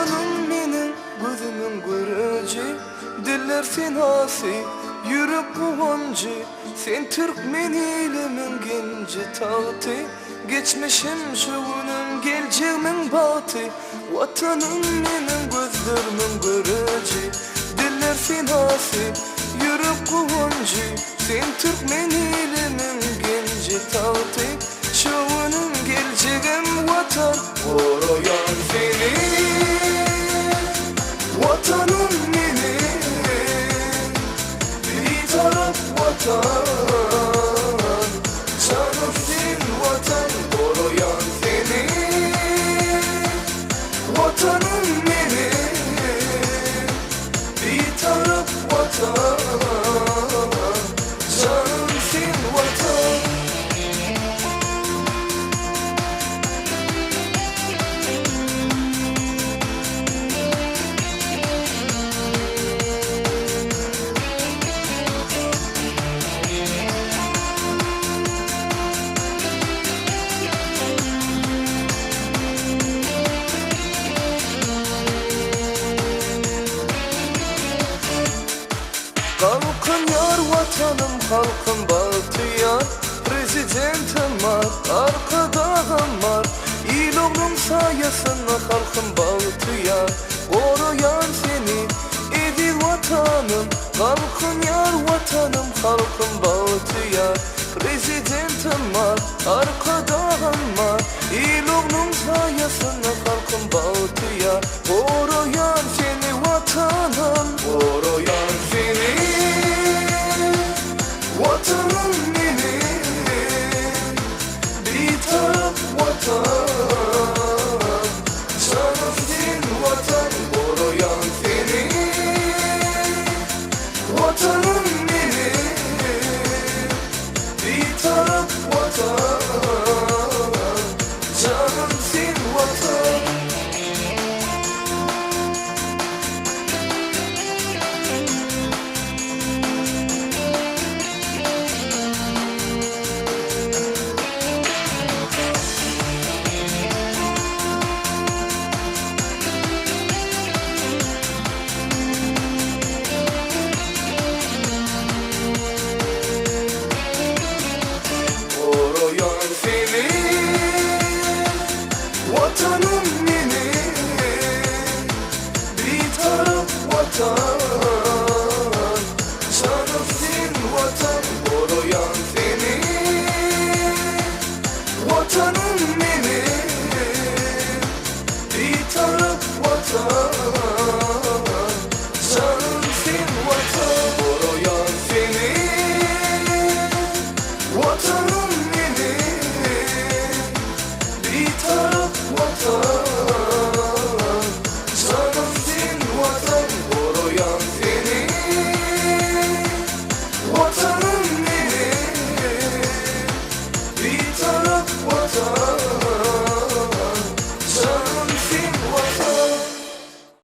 Vatanım menin gözümün görücü, diller senasi, yürek kovancı. Sen Türkmen elimin genci tahtı, geçmişim şovunun geleceğimin batı. Vatanım menin gözlerimin görücü, diller senasi, yürek kovancı. Sen Türkmen elimin genci tahtı, şovunun geleceğim vatan. Oroyan seni, vatanım benim, bir taraf vatan, canım sen vatan. Oroyan seni, vatanım benim, bir taraf vatan, canım sen vatan. Kalkın yar vatanım, kalkın batıya. Prezidentim var, arkadağım var. İloğlu'nun sayesinde kalkın batıya. Koruyan seni edi vatanım. Kalkın yar vatanım, kalkın batıya. Prezidentim var, arkadağım var. İloğlu'nun sayesinde kalkın batıya. Koruyan seni vatanım, koruyan seni. Vatanım benim, bir taraf vatan, canım sen vatan. Koruyan seni, vatanım benim, bir taraf vatan, canım sen vatan. Vatanım benim, bir taraf vatan.